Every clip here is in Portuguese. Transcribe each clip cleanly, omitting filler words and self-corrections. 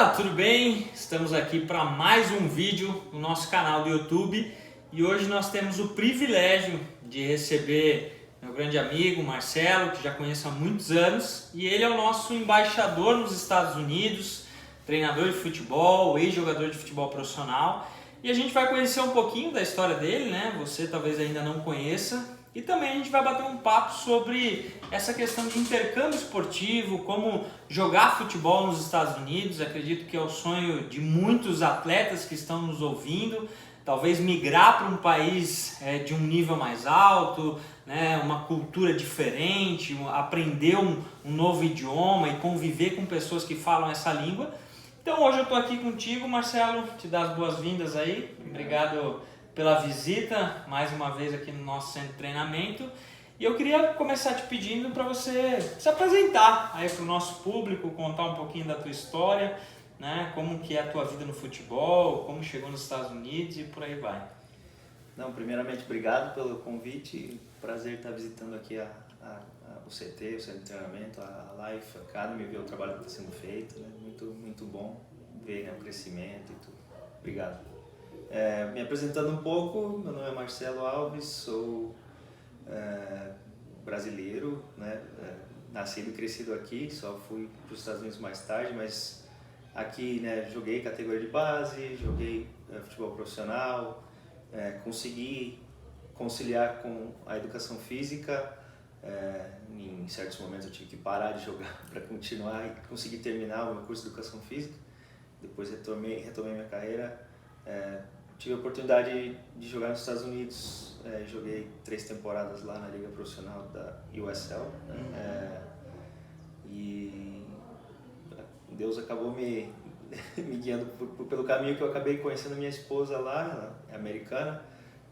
Olá, tudo bem? Estamos aqui para mais um vídeo no nosso canal do YouTube e hoje nós temos o privilégio de receber meu grande amigo Marcelo, que já conheço há muitos anos, e ele é o nosso embaixador nos Estados Unidos, treinador de futebol, ex-jogador de futebol profissional, e a gente vai conhecer um pouquinho da história dele, né? Você talvez ainda não conheça. E também a gente vai bater um papo sobre essa questão de intercâmbio esportivo, como jogar futebol nos Estados Unidos. Acredito que é o sonho de muitos atletas que estão nos ouvindo, talvez migrar para um país de um nível mais alto, né, uma cultura diferente, aprender um novo idioma e conviver com pessoas que falam essa língua. Então hoje eu estou aqui contigo, Marcelo, te dar as boas-vindas aí. Obrigado pela visita, mais uma vez aqui no nosso centro de treinamento. E eu queria começar te pedindo para você se apresentar aí para o nosso público, contar um pouquinho da tua história, né? Como que é a tua vida no futebol, como chegou nos Estados Unidos e por aí vai. Não, primeiramente, obrigado pelo convite. Prazer estar visitando aqui o CT, o Centro de Treinamento, a Life Academy, ver o trabalho que está sendo feito. Né? Muito bom ver, né, o crescimento e tudo. Obrigado. Me apresentando um pouco, meu nome é Marcelo Alves, sou brasileiro, né? Nascido e crescido aqui, só fui para os Estados Unidos mais tarde, mas aqui, né, joguei categoria de base, joguei futebol profissional, consegui conciliar com a educação física. Em certos momentos eu tive que parar de jogar para continuar e conseguir terminar o meu curso de educação física. Depois retomei minha carreira. Tive a oportunidade de jogar nos Estados Unidos, joguei 3 temporadas lá na liga profissional da USL, né? E Deus acabou me guiando pelo caminho que eu acabei conhecendo minha esposa lá, ela é americana,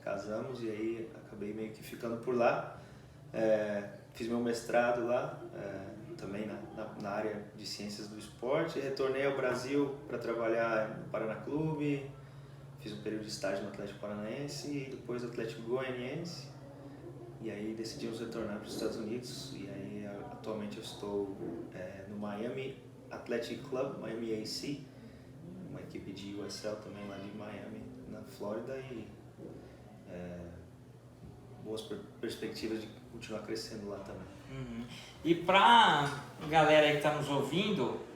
casamos e aí acabei meio que ficando por lá. Fiz meu mestrado lá, também na área de ciências do esporte, retornei ao Brasil para trabalhar no Paraná Clube. Fiz um período de estágio no Atlético Paranaense e depois no Atlético Goianiense. E aí decidimos retornar para os Estados Unidos. E aí atualmente eu estou no Miami Athletic Club, Miami AC, uma equipe de USL também lá de Miami, na Flórida. E boas perspectivas de continuar crescendo lá também. Uhum. E para galera aí que está nos ouvindo,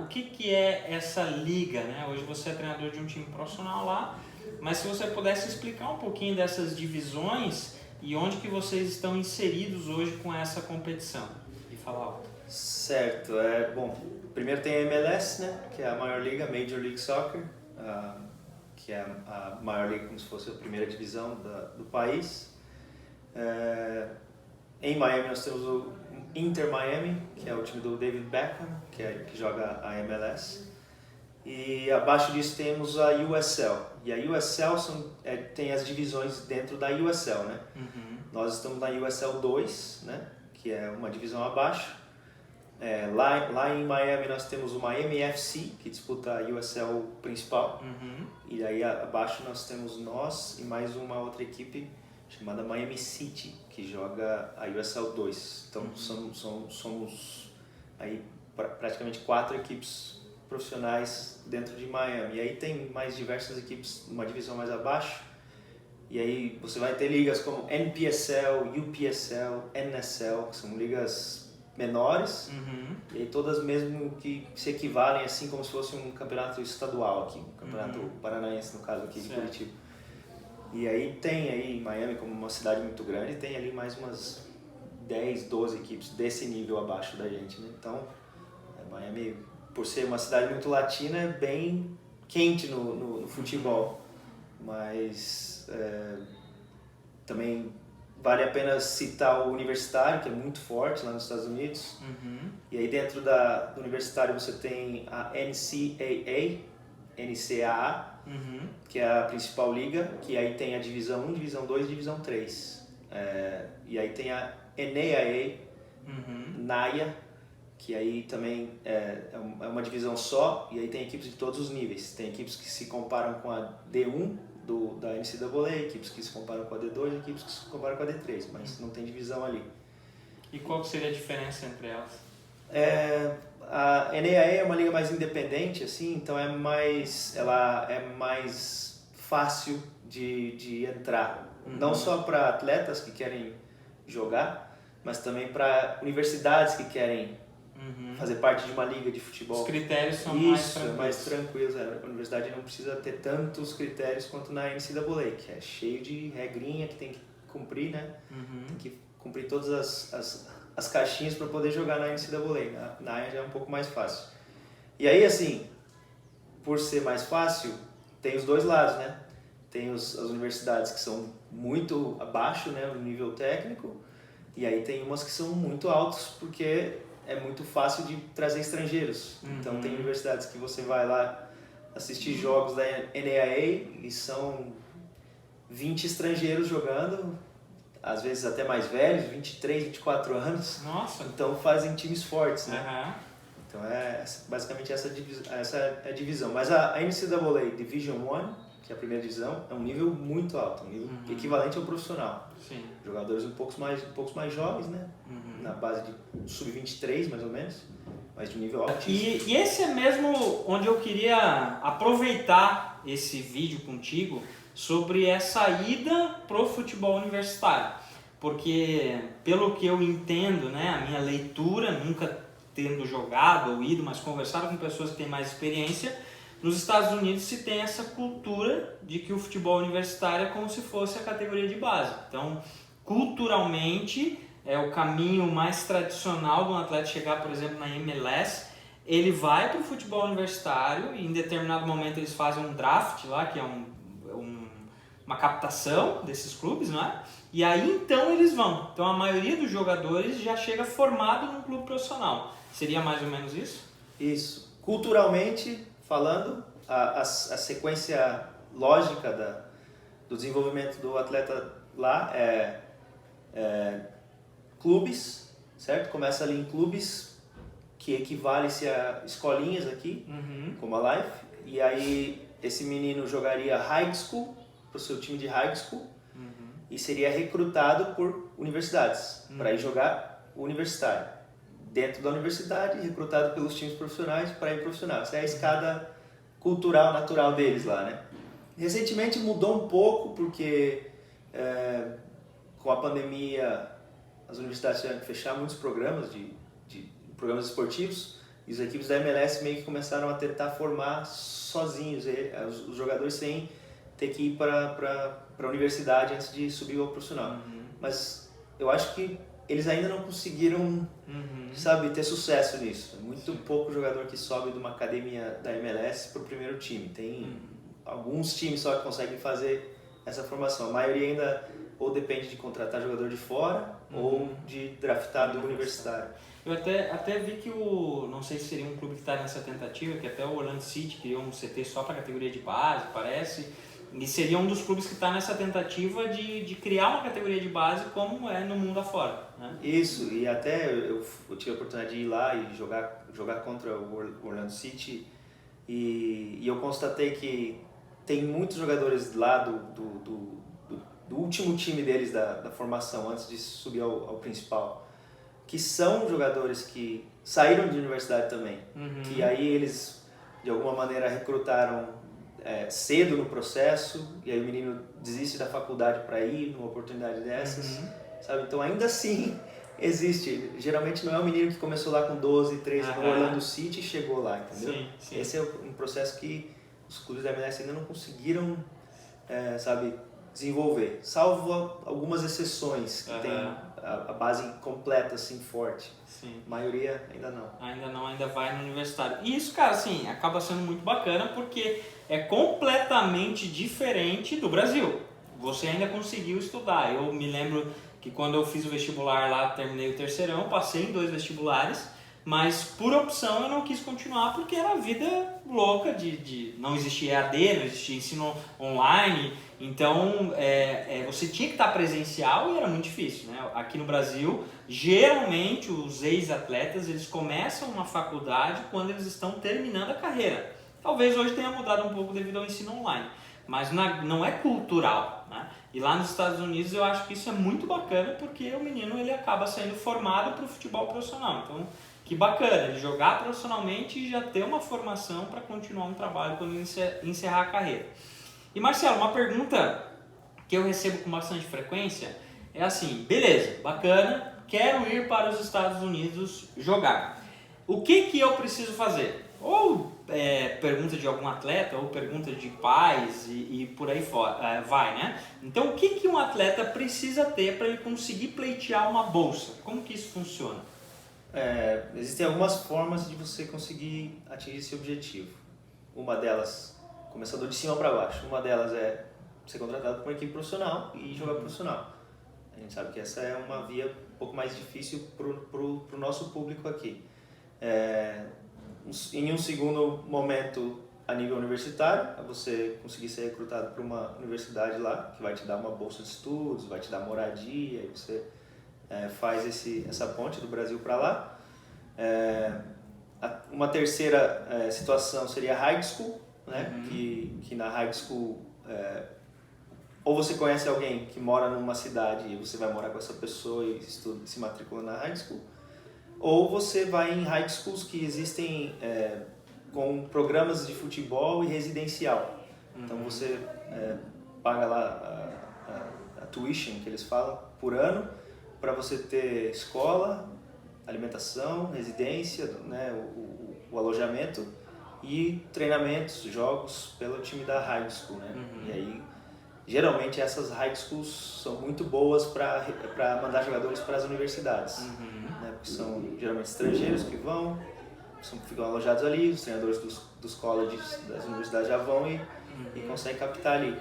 o que é essa liga, né? Hoje você é treinador de um time profissional lá, mas se você pudesse explicar um pouquinho dessas divisões e onde que vocês estão inseridos hoje com essa competição, e falar alto. Certo, bom, primeiro tem a MLS, né, que é a maior liga, Major League Soccer, que é a maior liga como se fosse a primeira divisão do país. Em Miami nós temos o Inter Miami, que é o time do David Beckham, que joga a MLS. E abaixo disso temos a USL. E a USL tem as divisões dentro da USL, né? Uhum. Nós estamos na USL 2, né? Que é uma divisão abaixo. Lá em Miami nós temos o Miami FC, que disputa a USL principal. Uhum. E aí abaixo nós temos nós e mais uma outra equipe chamada Miami City, que joga a USL 2. Então somos aí praticamente 4 equipes profissionais dentro de Miami. E aí tem mais diversas equipes, uma divisão mais abaixo. E aí você vai ter ligas como NPSL, UPSL, NSL, que são ligas menores. Uhum. E aí todas mesmo que se equivalem assim como se fosse um campeonato estadual aqui, um campeonato paranaense no caso aqui de Curitiba. E aí tem aí Miami como uma cidade muito grande, tem ali mais umas 10, 12 equipes desse nível abaixo da gente, né? Então, Miami, por ser uma cidade muito latina, é bem quente no futebol. Mas também vale a pena citar o Universitário, que é muito forte lá nos Estados Unidos. Uhum. E aí dentro do Universitário você tem a NCAA, Uhum. que é a principal liga, que aí tem a Divisão 1, Divisão 2 e Divisão 3. E aí tem a NAIA, NAIA, que aí também é uma divisão só, e aí tem equipes de todos os níveis. Tem equipes que se comparam com a D1 da NCAA, equipes que se comparam com a D2 e equipes que se comparam com a D3, mas não tem divisão ali. E qual seria a diferença entre elas? a NAIA é uma liga mais independente, assim, então ela é mais fácil de entrar. Não só para atletas que querem jogar, mas também para universidades que querem fazer parte de uma liga de futebol. Os critérios são mais tranquilos. A universidade não precisa ter tantos critérios quanto na NCAA, que é cheio de regrinha que tem que cumprir, né? Tem que cumprir todas as caixinhas para poder jogar na NCAA. Na AIA já é um pouco mais fácil. E aí, assim, por ser mais fácil, tem os dois lados, né? Tem as universidades que são muito abaixo, né, no nível técnico, e aí tem umas que são muito altos porque é muito fácil de trazer estrangeiros. Então tem universidades que você vai lá assistir jogos da NAIA e são 20 estrangeiros jogando, às vezes até mais velhos, 23, 24 anos. Nossa! Então fazem times fortes, né? Então basicamente essa é a divisão. Mas a NCAA Division I, que é a primeira divisão, é um nível muito alto, um nível equivalente ao profissional. Sim. Jogadores um pouco mais jovens, né? Na base de sub-23, mais ou menos, mas de um nível altíssimo. E esse é mesmo onde eu queria aproveitar esse vídeo contigo sobre essa ida pro futebol universitário. Porque, pelo que eu entendo, né, a minha leitura, nunca tendo jogado ou ido, mas conversado com pessoas que têm mais experiência, nos Estados Unidos se tem essa cultura de que o futebol universitário é como se fosse a categoria de base. Então, culturalmente, é o caminho mais tradicional de um atleta chegar, por exemplo, na MLS. Ele vai para o futebol universitário e em determinado momento eles fazem um draft lá, que é uma captação desses clubes, não é? E aí então eles vão. Então a maioria dos jogadores já chega formado num clube profissional. Seria mais ou menos isso? Isso. Culturalmente falando, a sequência lógica do desenvolvimento do atleta lá é clubes, certo? Começa ali em clubes que equivale-se a escolinhas aqui, como a Life, e aí esse menino jogaria high school, para o seu time de high school, e seria recrutado por universidades, para ir jogar universitário. Dentro da universidade, recrutado pelos times profissionais para ir profissional. Essa é a escada cultural, natural deles lá, né? Recentemente mudou um pouco, porque com a pandemia as universidades tiveram que fechar muitos programas programas esportivos, e as equipes da MLS meio que começaram a tentar formar sozinhos os jogadores sem ter que ir para a universidade antes de subir ao profissional. Mas eu acho que eles ainda não conseguiram, sabe, ter sucesso nisso. É muito pouco jogador que sobe de uma academia da MLS para o primeiro time. Tem alguns times só que conseguem fazer essa formação. A maioria ainda ou depende de contratar jogador de fora ou de draftar do universitário. Eu até vi que não sei se seria um clube que está nessa tentativa, que até o Orlando City criou um CT só para a categoria de base, parece. E seria um dos clubes que está nessa tentativa de criar uma categoria de base como é no mundo afora, né? Isso, e até eu tive a oportunidade de ir lá e jogar contra o Orlando City, e eu constatei que tem muitos jogadores lá do último time deles da formação, antes de subir ao principal, que são jogadores que saíram de universidade também, que aí eles de alguma maneira recrutaram cedo no processo, e aí o menino desiste da faculdade para ir numa oportunidade dessas, sabe? Então ainda assim existe. Geralmente não é o menino que começou lá com 12, 13 no Orlando City e chegou lá, entendeu? Sim. Esse é um processo que os clubes da MLS ainda não conseguiram, sabe, desenvolver, salvo algumas exceções que tem a base completa, assim, forte. Sim. A maioria ainda não. Ainda vai no universitário. E isso, cara, assim, acaba sendo muito bacana porque é completamente diferente do Brasil. Você ainda conseguiu estudar. Eu me lembro que quando eu fiz o vestibular lá, terminei o terceirão, passei em 2 vestibulares, mas por opção eu não quis continuar porque era a vida louca de não existia EAD, não existia ensino online, então você tinha que estar presencial e era muito difícil, né? Aqui no Brasil, geralmente os ex-atletas eles começam uma faculdade quando eles estão terminando a carreira. Talvez hoje tenha mudado um pouco devido ao ensino online, mas não é cultural, né? E lá nos Estados Unidos eu acho que isso é muito bacana porque o menino ele acaba sendo formado para o futebol profissional. Então Que bacana, ele jogar profissionalmente e já ter uma formação para continuar um trabalho quando encerrar a carreira. E Marcelo, uma pergunta que eu recebo com bastante frequência é assim, beleza, bacana, quero ir para os Estados Unidos jogar. O que eu preciso fazer? Ou pergunta de algum atleta, ou pergunta de pais e por aí fora, vai, né? Então, o que um atleta precisa ter para ele conseguir pleitear uma bolsa? Como que isso funciona? Existem algumas formas de você conseguir atingir esse objetivo. Uma delas, começando de cima para baixo, uma delas é ser contratado por uma equipe profissional e jogar profissional. A gente sabe que essa é uma via um pouco mais difícil pro nosso público aqui. Em um segundo momento, a nível universitário, é você conseguir ser recrutado para uma universidade lá, que vai te dar uma bolsa de estudos, vai te dar moradia, e você faz essa ponte do Brasil para lá. Uma terceira situação seria a high school, né? Que na high school ou você conhece alguém que mora numa cidade e você vai morar com essa pessoa e se matricula na high school, ou você vai em high schools que existem com programas de futebol e residencial. Então você paga lá a tuition, que eles falam, por ano, para você ter escola, alimentação, residência, né, o alojamento e treinamentos, jogos pelo time da high school, né? E aí, geralmente essas high schools são muito boas para mandar jogadores para as universidades, né? Porque são geralmente estrangeiros que vão, ficam alojados ali, os treinadores dos colleges, das universidades já vão e conseguem captar ali.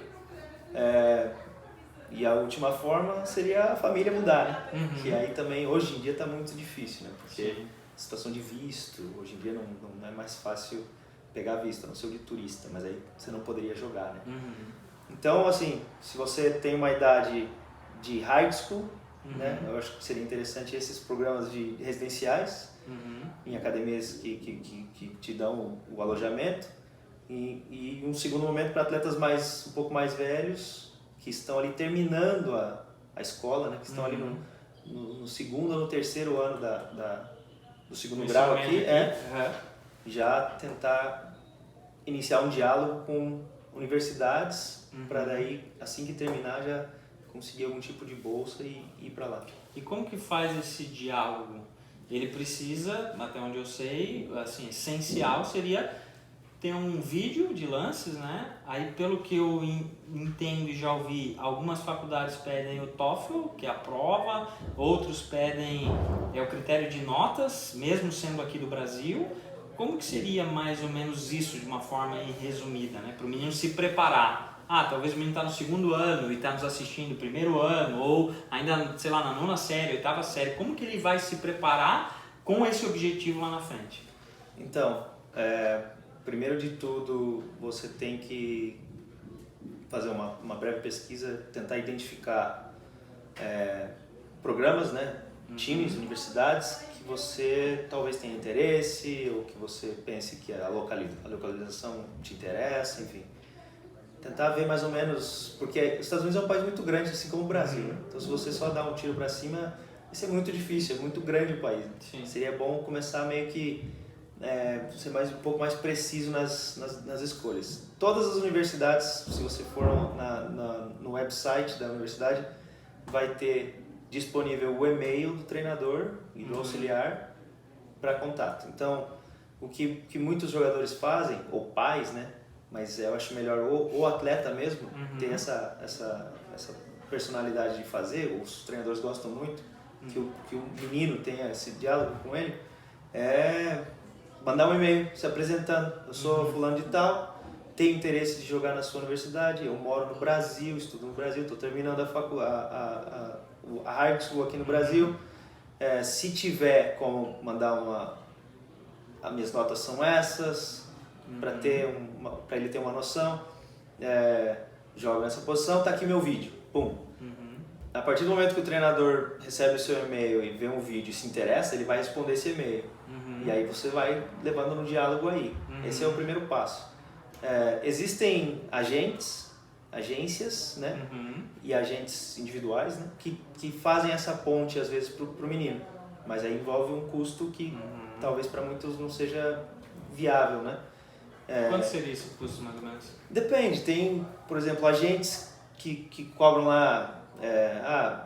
E a última forma seria a família mudar, né? Que aí também, hoje em dia, está muito difícil, né? Porque a situação de visto, hoje em dia não é mais fácil pegar visto, a não ser o de turista, mas aí você não poderia jogar, né? Então, assim, se você tem uma idade de high school, né? Eu acho que seria interessante esses programas de residenciais, em academias que te dão o alojamento, e um segundo momento para atletas um pouco mais velhos, que estão ali terminando a escola, né? Que estão ali no segundo ou no terceiro ano do segundo grau aqui, já tentar iniciar um diálogo com universidades, para daí, assim que terminar, já conseguir algum tipo de bolsa e ir para lá. E como que faz esse diálogo? Ele precisa, até onde eu sei, assim, essencial seria ter um vídeo de lances, né? Aí, pelo que eu entendo e já ouvi, algumas faculdades pedem o TOEFL, que é a prova, outros pedem o critério de notas, mesmo sendo aqui do Brasil. Como que seria mais ou menos isso, de uma forma resumida, né? Para o menino se preparar. Talvez o menino está no segundo ano e está nos assistindo no primeiro ano, ou ainda, sei lá, na 9ª série, 8ª série. Como que ele vai se preparar com esse objetivo lá na frente? Então, primeiro de tudo, você tem que fazer uma breve pesquisa, tentar identificar programas, né, times, universidades que você talvez tenha interesse ou que você pense que a localização te interessa, enfim. Tentar ver mais ou menos, porque os Estados Unidos é um país muito grande, assim como o Brasil, né? Então se você só dá um tiro para cima, vai ser muito difícil, é muito grande o país. Sim. Seria bom começar meio que ser um pouco mais preciso nas escolhas. Todas as universidades, se você for no website da universidade, vai ter disponível o e-mail do treinador e do auxiliar para contato. Então, o que muitos jogadores fazem, ou pais, né? Mas eu acho melhor o atleta mesmo ter essa personalidade de fazer, os treinadores gostam muito, que o menino tenha esse diálogo com ele, mandar um e-mail se apresentando. Eu sou fulano de tal, tenho interesse de jogar na sua universidade, eu moro no Brasil, estudo no Brasil, estou terminando a high school aqui no Brasil. Se tiver como mandar as minhas notas são essas, para ele ter uma noção, joga nessa posição, está aqui meu vídeo, pum. A partir do momento que o treinador recebe o seu e-mail e vê um vídeo e se interessa, ele vai responder esse e-mail. E aí você vai levando no diálogo aí. Esse é o primeiro passo. Existem agências, né? E agentes individuais, né? Que fazem essa ponte às vezes pro menino. Mas aí envolve um custo que talvez para muitos não seja viável, né? Quanto seria esse custo, mais ou menos? Depende, tem, por exemplo, agentes que cobram lá,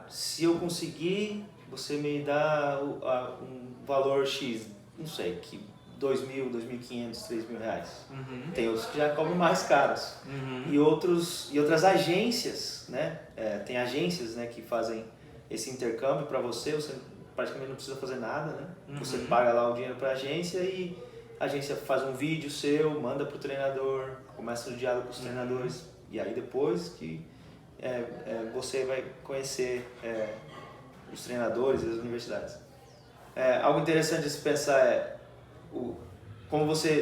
se eu conseguir, você me dá um valor X, não sei, que R$2.000, R$2.500, R$3.000. Tem outros que já cobram mais caros. E outras agências, né? Tem agências, né, que fazem esse intercâmbio para você praticamente não precisa fazer nada, né? Você paga lá o dinheiro para a agência e a agência faz um vídeo seu, manda para o treinador, começa o diálogo com os treinadores. E aí depois que você vai conhecer os treinadores e as universidades. Algo interessante de se pensar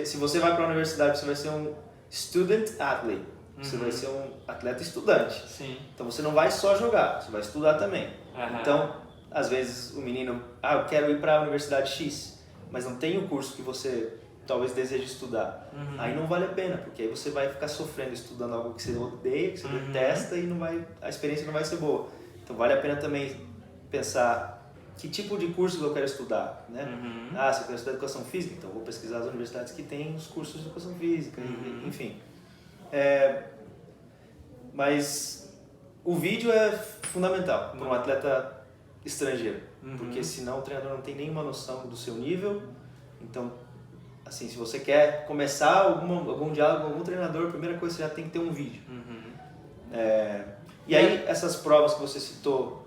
se você vai para a universidade, você vai ser um student athlete, você vai ser um atleta estudante. Sim. Então você não vai só jogar, você vai estudar também. Então, às vezes o menino, eu quero ir para a universidade X, mas não tem o curso que você talvez deseje estudar. Aí não vale a pena, porque aí você vai ficar sofrendo estudando algo que você odeia, que você detesta e a experiência não vai ser boa. Então vale a pena também pensar que tipo de curso eu quero estudar, né? Se eu quero estudar educação física, então vou pesquisar as universidades que têm os cursos de educação física, enfim. Mas o vídeo é fundamental para um atleta estrangeiro, porque senão o treinador não tem nenhuma noção do seu nível. Então, assim, se você quer começar algum diálogo com algum treinador, a primeira coisa, você já tem que ter um vídeo. E aí, essas provas que você citou,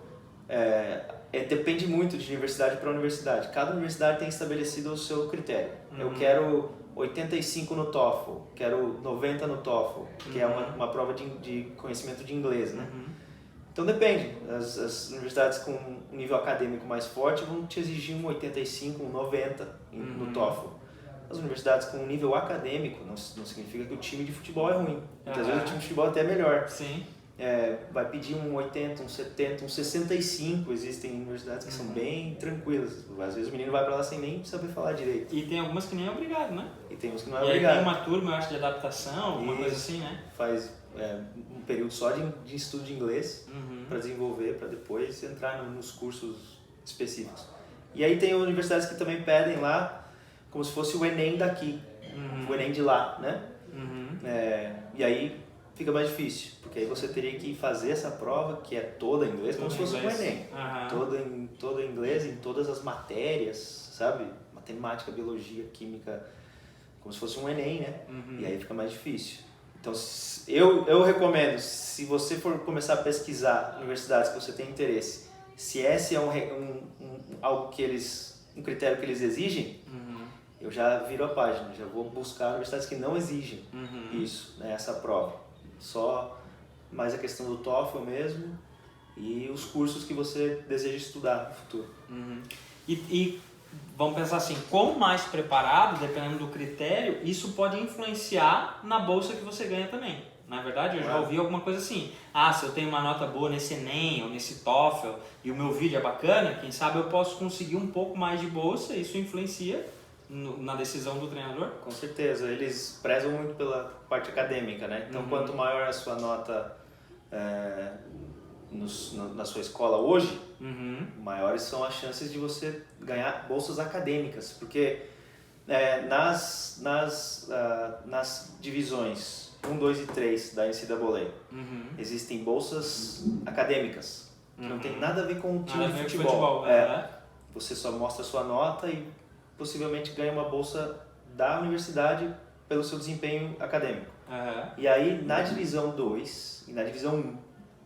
depende muito de universidade para universidade. Cada universidade tem estabelecido o seu critério. Eu quero 85 no TOEFL, quero 90 no TOEFL, que é uma prova de conhecimento de inglês, né? Então depende. As universidades com um nível acadêmico mais forte vão te exigir um 85, um 90 no TOEFL. As universidades com um nível acadêmico não significa que o time de futebol é ruim. Muitas vezes o time de futebol é até melhor. Sim. Vai pedir um 80, um 70, um 65. Existem universidades que são bem tranquilas. Às vezes o menino vai para lá sem nem saber falar direito. E tem algumas que nem é obrigado, né? E tem uns que não é obrigado. Tem uma turma, eu acho, de adaptação, alguma coisa assim, né? Faz um período só de estudo de inglês para desenvolver, para depois entrar nos cursos específicos. E aí tem universidades que também pedem lá como se fosse o Enem daqui, o Enem de lá, né? E aí fica mais difícil, porque aí você teria que fazer essa prova, que é toda em inglês, como se fosse um Enem. Toda em inglês, em todas as matérias, sabe? Matemática, biologia, química, como se fosse um Enem, né? E aí fica mais difícil. Então, eu recomendo, se você for começar a pesquisar universidades que você tem interesse, se esse é um critério que eles exigem, eu já viro a página, já vou buscar universidades que não exigem isso, né, essa prova. Só mais a questão do TOEFL mesmo e os cursos que você deseja estudar no futuro. E vamos pensar assim, quanto mais preparado, dependendo do critério, isso pode influenciar na bolsa que você ganha também. Na verdade, eu já ouvi alguma coisa assim, se eu tenho uma nota boa nesse Enem ou nesse TOEFL e o meu vídeo é bacana, quem sabe eu posso conseguir um pouco mais de bolsa, isso influencia na decisão do treinador? Com certeza, eles prezam muito pela parte acadêmica, né? Então, quanto maior a sua nota na sua escola hoje, maiores são as chances de você ganhar bolsas acadêmicas, porque nas divisões 1, 2 e 3 da NCAA existem bolsas acadêmicas, que não tem nada a ver com o time de futebol. Você só mostra a sua nota e possivelmente ganha uma bolsa da universidade pelo seu desempenho acadêmico. E aí, na divisão 2 e na divisão 1,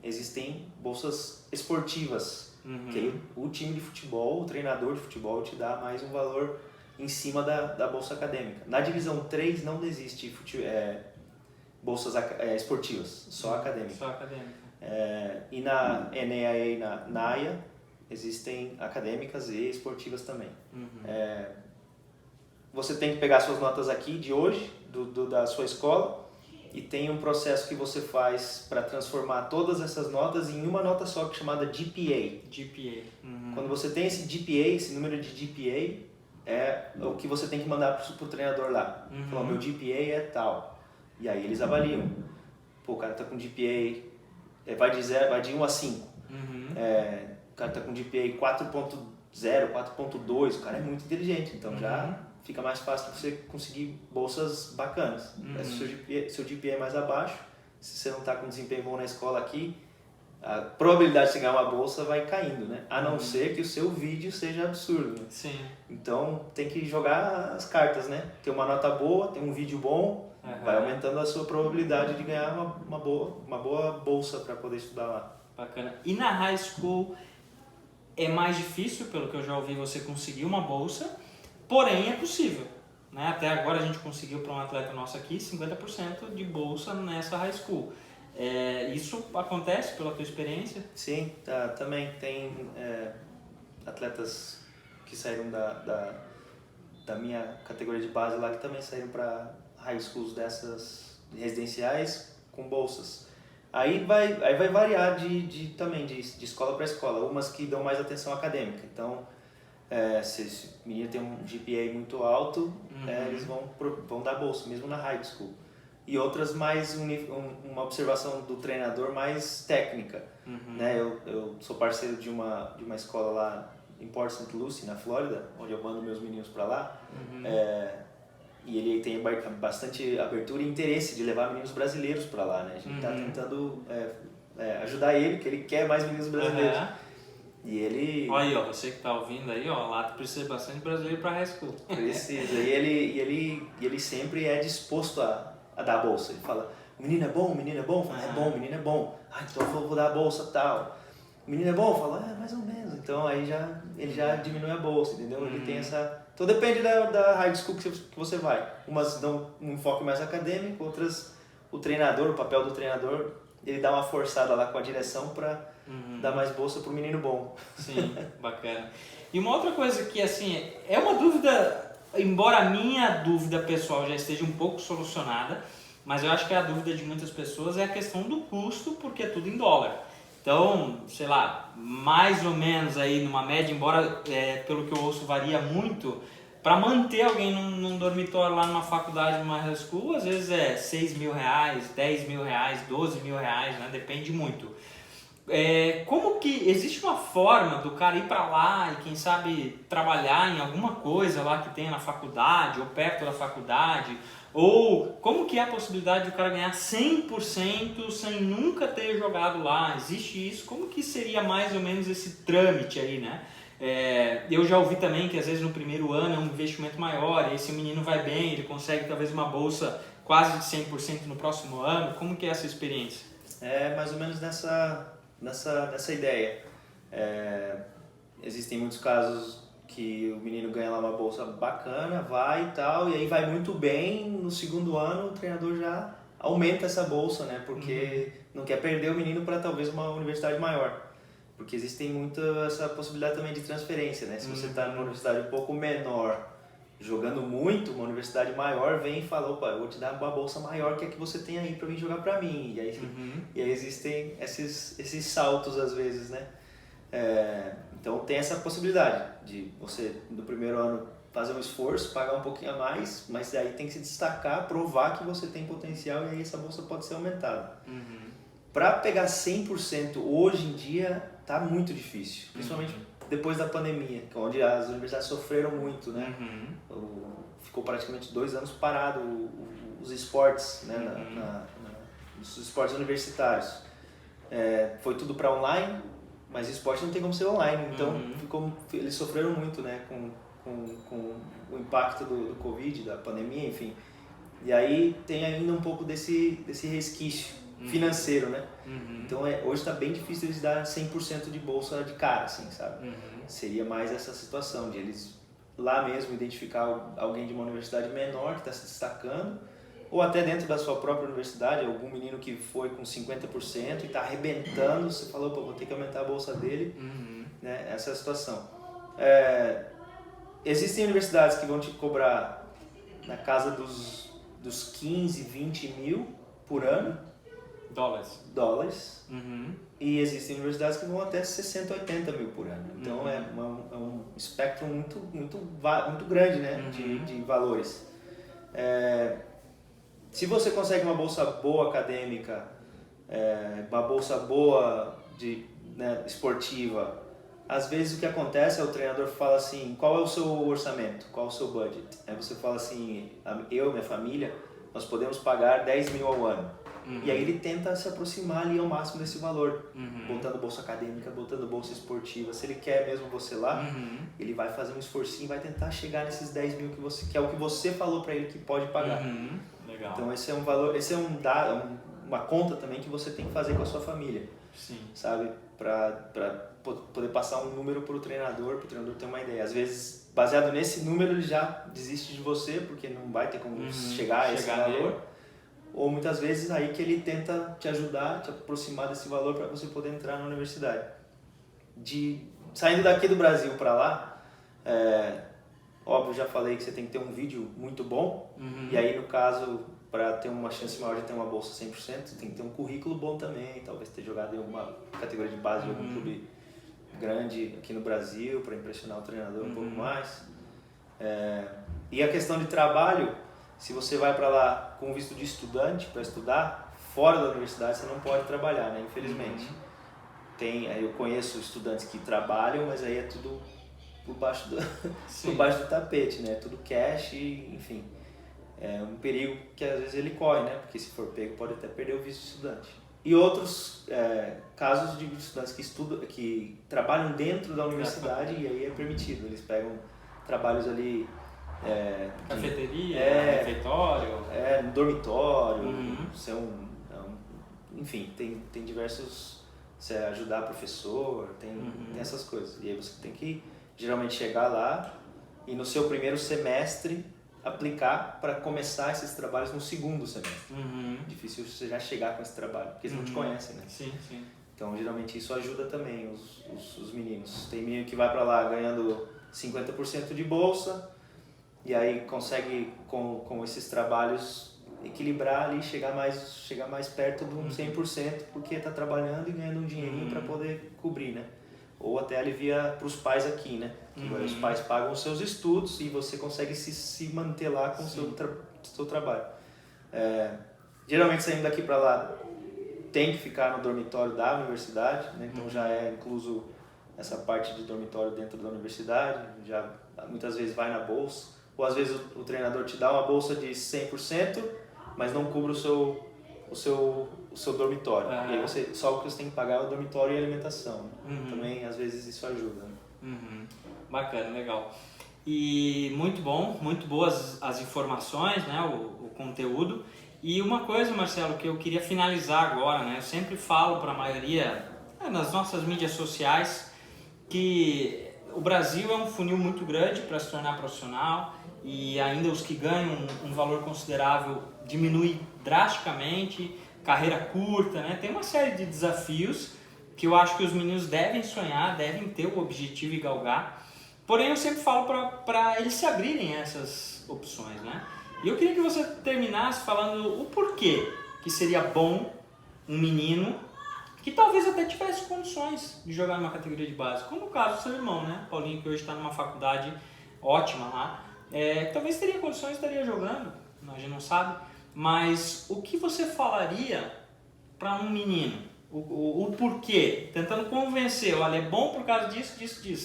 existem bolsas esportivas, que aí o time de futebol, o treinador de futebol te dá mais um valor em cima da bolsa acadêmica. Na divisão 3 não existe bolsas esportivas, só acadêmica. Só acadêmica. E na NAIA e na NAIA existem acadêmicas e esportivas também. Você tem que pegar suas notas aqui de hoje, da sua escola, e tem um processo que você faz para transformar todas essas notas em uma nota só, que é chamada GPA. Quando você tem esse GPA, esse número de GPA, é o que você tem que mandar para o treinador lá. Falar, meu GPA é tal. E aí eles avaliam. O cara tá com GPA, vai de 1 a 5. O cara tá com GPA 4.0, 4.2, o cara é muito inteligente, então já fica mais fácil você conseguir bolsas bacanas. Se o seu GPA é mais abaixo, se você não está com desempenho bom na escola aqui, a probabilidade de você ganhar uma bolsa vai caindo, né? A não ser que o seu vídeo seja absurdo, né? Sim. Então tem que jogar as cartas, né? Ter uma nota boa, ter um vídeo bom, vai aumentando a sua probabilidade de ganhar uma boa bolsa para poder estudar lá. Bacana. E na high school é mais difícil, pelo que eu já ouvi, você conseguir uma bolsa, porém é possível. Né? Até agora a gente conseguiu para um atleta nosso aqui 50% de bolsa nessa high school. Isso acontece pela tua experiência? Sim, também tem atletas que saíram da minha categoria de base lá, que também saíram para high schools dessas residenciais com bolsas. Aí vai variar também de escola para escola, umas que dão mais atenção acadêmica. Então, se o menino tem um GPA muito alto, eles vão dar bolsa, mesmo na high school. E outras mais uma observação do treinador mais técnica. Né? Eu sou parceiro de uma escola lá em Port St. Lucie, na Flórida, onde eu mando meus meninos para lá. E ele tem bastante abertura e interesse de levar meninos brasileiros para lá, né? A gente está tentando ajudar ele, porque ele quer mais meninos brasileiros. E ele... Olha aí, ó, você que está ouvindo aí, ó, lá precisa bastante brasileiro para high school. Precisa. E ele sempre é disposto a dar a bolsa. Ele fala, o menino é bom, o menino é bom? Fala, é bom, o menino é bom. Então eu vou dar a bolsa tal. O menino é bom? Fala, mais ou menos. Então aí ele já diminui a bolsa, entendeu? Ele tem essa... Então depende da high school que você vai. Umas dão um enfoque mais acadêmico, outras o papel do treinador, ele dá uma forçada lá com a direção para dar mais bolsa pro menino bom. Sim, bacana. E uma outra coisa que, assim, é uma dúvida, embora a minha dúvida pessoal já esteja um pouco solucionada, mas eu acho que a dúvida de muitas pessoas é a questão do custo, porque é tudo em dólar. Então, sei lá, mais ou menos aí numa média, embora pelo que eu ouço varia muito, para manter alguém num dormitório lá numa faculdade, numa high school, às vezes é 6 mil reais, 10 mil reais, 12 mil reais, né? Depende muito. Como que existe uma forma do cara ir para lá e quem sabe trabalhar em alguma coisa lá que tenha na faculdade ou perto da faculdade? Ou como que é a possibilidade do cara ganhar 100% sem nunca ter jogado lá? Existe isso? Como que seria mais ou menos esse trâmite aí, né? Eu já ouvi também que às vezes no primeiro ano é um investimento maior, e se o menino vai bem, ele consegue talvez uma bolsa quase de 100% no próximo ano. Como que é essa experiência? É mais ou menos nessa ideia. Existem muitos casos que o menino ganha lá uma bolsa bacana, vai e tal, e aí vai muito bem, no segundo ano o treinador já aumenta essa bolsa, né? Porque não quer perder o menino para talvez uma universidade maior. Porque existe muito essa possibilidade também de transferência, né? Se você está numa universidade um pouco menor, jogando muito, uma universidade maior vem e fala, opa, eu vou te dar uma bolsa maior que a que você tem aí para vir jogar para mim. E aí existem esses saltos às vezes, né? Então tem essa possibilidade de você, no primeiro ano, fazer um esforço, pagar um pouquinho a mais, mas aí tem que se destacar, provar que você tem potencial e aí essa bolsa pode ser aumentada. Para pegar 100% hoje em dia tá muito difícil, principalmente depois da pandemia, onde as universidades sofreram muito, né? Ficou praticamente 2 anos parado os esportes, né? Os esportes universitários. Foi tudo para online, mas esporte não tem como ser online, então eles sofreram muito, né? Com o impacto do Covid, da pandemia, enfim. E aí tem ainda um pouco desse resquício financeiro, né? Então hoje está bem difícil eles dar 100% de bolsa de cara, assim, sabe? Seria mais essa situação de eles lá mesmo identificar alguém de uma universidade menor que está se destacando, ou até dentro da sua própria universidade, algum menino que foi com 50% e está arrebentando, você falou, pô, vou ter que aumentar a bolsa dele, né? Essa é a situação. Existem universidades que vão te cobrar na casa dos 15, 20 mil por ano, dólares. E existem universidades que vão até 60, 80 mil por ano. Então é um espectro muito grande, né? De valores. Se você consegue uma bolsa boa acadêmica, uma bolsa boa esportiva às vezes o que acontece é o treinador fala assim, qual é o seu orçamento, qual é o seu budget? Aí você fala assim, eu e minha família, nós podemos pagar 10 mil ao ano. E aí ele tenta se aproximar ali ao máximo desse valor, botando bolsa acadêmica, botando bolsa esportiva. Se ele quer mesmo você lá, ele vai fazer um esforcinho e vai tentar chegar nesses 10 mil que é o que você falou para ele que pode pagar. Legal. Então esse é um valor, esse é uma conta também que você tem que fazer com a sua família. Sim. Sabe? Para poder passar um número para o treinador ter uma ideia. Às vezes, baseado nesse número, ele já desiste de você, porque não vai ter como chegar a esse valor. Ou muitas vezes aí que ele tenta te ajudar, te aproximar desse valor para você poder entrar na universidade. Saindo daqui do Brasil para lá, óbvio, já falei que você tem que ter um vídeo muito bom. E aí, no caso, para ter uma chance maior de ter uma bolsa 100%, você tem que ter um currículo bom também, talvez ter jogado em alguma categoria de base de algum clube grande aqui no Brasil, para impressionar o treinador um pouco mais. E a questão de trabalho, se você vai para lá com visto de estudante para estudar, fora da universidade você não pode trabalhar, né? Infelizmente. Eu conheço estudantes que trabalham, mas aí é tudo por baixo do tapete, né? Tudo cash, enfim. É um perigo que às vezes ele corre, né? Porque se for pego pode até perder o visto de estudante. E outros casos de estudantes que trabalham dentro da universidade e aí é permitido. Eles pegam trabalhos ali... cafeteria, refeitório... no dormitório, enfim, tem diversos... Você ajudar professor, tem essas coisas. E aí você tem que geralmente chegar lá e no seu primeiro semestre aplicar para começar esses trabalhos no segundo semestre. Difícil você já chegar com esse trabalho, porque eles não te conhecem, né? Sim. Então, geralmente isso ajuda também os meninos. Tem menino que vai para lá ganhando 50% de bolsa e aí consegue com esses trabalhos equilibrar ali, chegar mais perto de um 100% porque está trabalhando e ganhando um dinheirinho para poder cobrir, né? Ou até alivia para os pais aqui, né? Que os pais pagam os seus estudos e você consegue se manter lá com o seu trabalho. Geralmente saindo daqui para lá tem que ficar no dormitório da universidade, né? Então já é incluso essa parte de dormitório dentro da universidade, já muitas vezes vai na bolsa, ou às vezes o treinador te dá uma bolsa de 100%, mas não cobre o seu dormitório. E aí só o que você tem que pagar é o dormitório e a alimentação. Também às vezes isso ajuda. Bacana, legal. E muito bom, muito boas as informações, né, o conteúdo. E uma coisa, Marcelo, que eu queria finalizar agora, né, eu sempre falo para a maioria, nas nossas mídias sociais, que o Brasil é um funil muito grande para se tornar profissional e ainda os que ganham um valor considerável diminui drasticamente, carreira curta, né? Tem uma série de desafios que eu acho que os meninos devem sonhar, devem ter o objetivo e galgar. Porém, eu sempre falo para eles se abrirem a essas opções, né? E eu queria que você terminasse falando o porquê que seria bom um menino que talvez até tivesse condições de jogar numa categoria de base, como o caso do seu irmão, né? Paulinho, que hoje está numa faculdade ótima lá, talvez teria condições, estaria jogando, a gente não sabe, mas o que você falaria para um menino? O porquê, tentando convencer, olha, é bom por causa disso.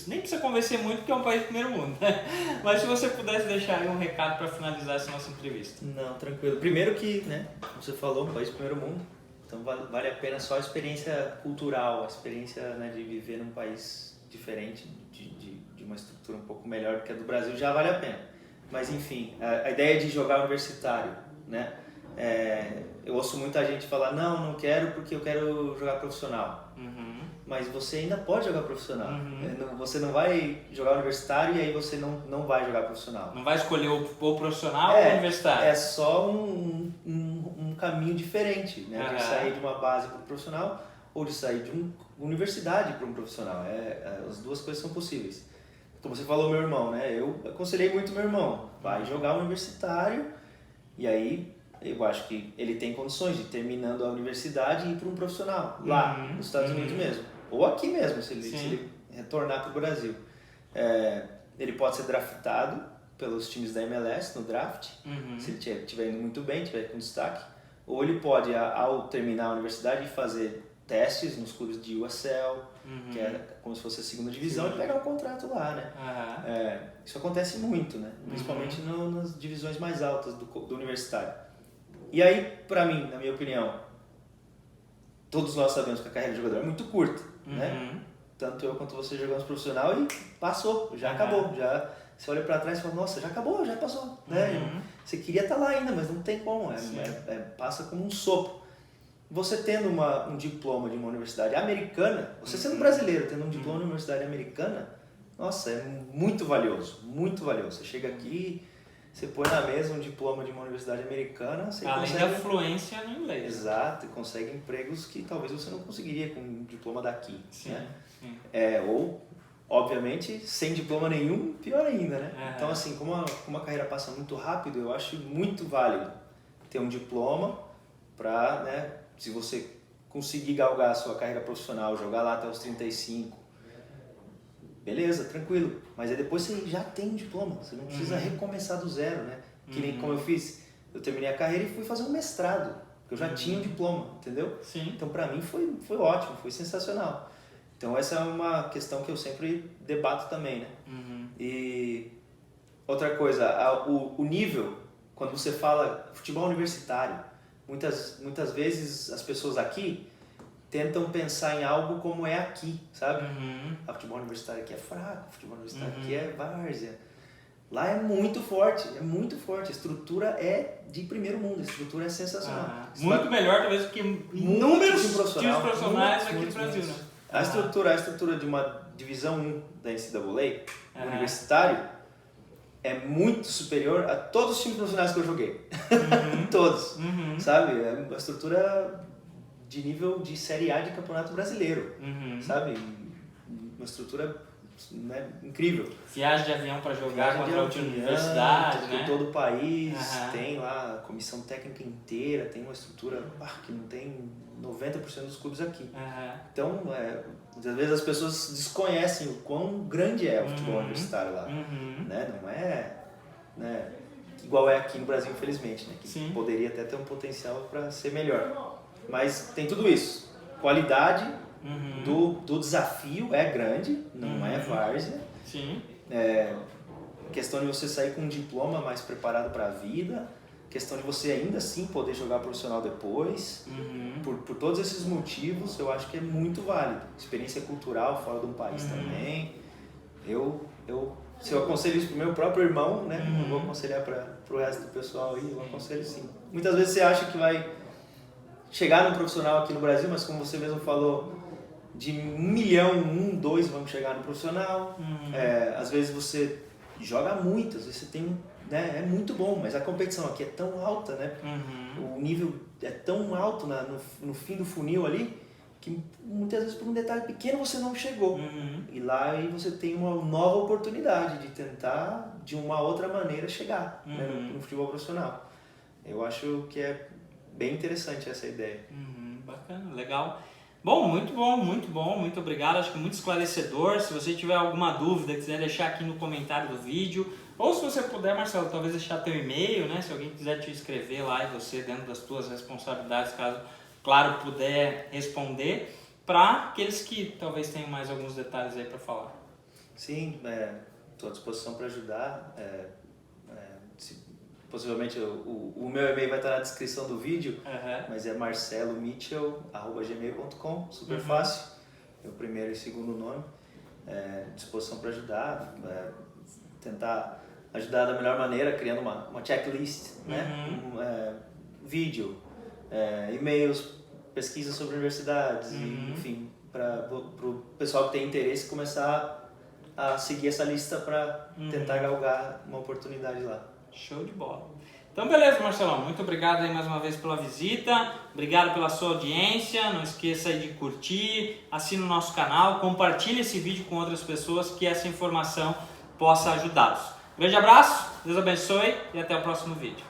Nem precisa convencer muito porque é um país do primeiro mundo, né? Mas se você pudesse deixar aí um recado para finalizar essa nossa entrevista. Não, tranquilo. Primeiro que, né, como você falou, um país do primeiro mundo, então vale a pena só a experiência cultural, a experiência, né, de viver num país diferente, de uma estrutura um pouco melhor do que a do Brasil, já vale a pena. Mas enfim, a ideia de jogar universitário, né? Eu ouço muita gente falar, não quero porque eu quero jogar profissional. Mas você ainda pode jogar profissional. Você não vai jogar universitário e aí você não vai jogar profissional. Não vai escolher o profissional ou o universitário. É só um caminho diferente, né? De sair de uma base para o profissional ou de sair de uma universidade para um profissional. As duas coisas são possíveis. Como você falou, meu irmão, né? Eu aconselhei muito meu irmão. Vai jogar universitário e aí eu acho que ele tem condições de, terminando a universidade, ir para um profissional, lá nos Estados Unidos mesmo. Ou aqui mesmo, se ele retornar para o Brasil. Ele pode ser draftado pelos times da MLS no draft, se ele estiver indo muito bem, estiver com destaque. Ou ele pode, ao terminar a universidade, fazer testes nos clubes de USL, que é como se fosse a segunda divisão, e pegar um contrato lá, né? Isso acontece muito, né? Principalmente nas divisões mais altas do universitário. E aí, pra mim, na minha opinião, todos nós sabemos que a carreira de jogador é muito curta, né? Tanto eu quanto você jogamos profissional e passou, já acabou. Já, você olha pra trás e fala, nossa, já acabou, já passou, né? Você queria estar lá ainda, mas não tem como, passa como um sopro. Você tendo um diploma de uma universidade americana, você sendo brasileiro, tendo um diploma de uma universidade americana, nossa, é muito valioso, muito valioso. Você chega aqui, você põe na mesa um diploma de uma universidade americana, você além consegue... da fluência no inglês. Exato, e consegue empregos que talvez você não conseguiria com um diploma daqui, sim, né? Sim. Ou, obviamente, sem diploma nenhum, pior ainda, né? Então, assim, como a carreira passa muito rápido, eu acho muito válido ter um diploma para, né, se você conseguir galgar a sua carreira profissional, jogar lá até os 35, beleza, tranquilo. Mas aí depois você já tem um diploma, você não precisa recomeçar do zero, né? Que nem como eu fiz, eu terminei a carreira e fui fazer um mestrado, porque eu já tinha um diploma, entendeu? Sim. Então, para mim, foi ótimo, foi sensacional. Então, essa é uma questão que eu sempre debato também, né? E outra coisa, o nível, quando você fala futebol universitário, muitas vezes as pessoas aqui tentam pensar em algo como é aqui, sabe? O futebol universitário aqui é fraco, o futebol universitário aqui é várzea. Lá é muito forte, a estrutura é de primeiro mundo, a estrutura é sensacional. Muito melhor, talvez, do que inúmeros times profissionais aqui no Brasil, né? A estrutura de uma divisão 1 da NCAA, universitário, é muito superior a todos os times profissionais que eu joguei. Todos, sabe? É uma estrutura de nível de Série A de Campeonato Brasileiro, sabe? Uma estrutura, né, incrível. Viagem de avião para jogar contra outra universidade, né? Todo o país, tem lá a comissão técnica inteira, tem uma estrutura que não tem 90% dos clubes aqui. Então, muitas vezes as pessoas desconhecem o quão grande é o futebol universitário lá. Né? Não é, né, igual é aqui no Brasil, infelizmente, né? Que poderia até ter um potencial para ser melhor. Mas tem tudo isso. Qualidade do desafio é grande, não é várzea. Questão de você sair com um diploma mais preparado para a vida. Questão de você ainda assim poder jogar profissional depois. Por todos esses motivos, eu acho que é muito válido. Experiência cultural fora de um país também. Se eu aconselho isso pro meu próprio irmão, né? Não vou aconselhar pro resto do pessoal aí, eu aconselho sim. Muitas vezes você acha que vai chegar no profissional aqui no Brasil, mas como você mesmo falou, de 1 milhão, 2 vão chegar no profissional. Às vezes você joga muito, às vezes você tem, né, é muito bom, mas a competição aqui é tão alta, né? O nível é tão alto no fim do funil ali, que muitas vezes por um detalhe pequeno você não chegou. E lá aí você tem uma nova oportunidade de tentar de uma outra maneira chegar, né, no futebol profissional. Eu acho que é bem interessante essa ideia. Bacana, legal. Bom, muito obrigado, acho que muito esclarecedor. Se você tiver alguma dúvida, quiser deixar aqui no comentário do vídeo, ou se você puder, Marcelo, talvez deixar teu e-mail, né? Se alguém quiser te escrever lá e você, dentro das tuas responsabilidades, caso, claro, puder responder, para aqueles que talvez tenham mais alguns detalhes aí para falar. Sim, estou à disposição para ajudar. Possivelmente o meu e-mail vai estar na descrição do vídeo, mas é marcelomitchell@gmail.com, super fácil, meu primeiro e segundo nome. Disposição para ajudar, tentar ajudar da melhor maneira, criando uma checklist, né? Vídeo, e-mails, pesquisas sobre universidades, e, enfim, para o pessoal que tem interesse começar a seguir essa lista para tentar galgar uma oportunidade lá. Show de bola. Então beleza, Marcelão, muito obrigado aí mais uma vez pela visita, obrigado pela sua audiência, não esqueça aí de curtir, assine o nosso canal, compartilhe esse vídeo com outras pessoas que essa informação possa ajudá-los. Grande abraço, Deus abençoe e até o próximo vídeo.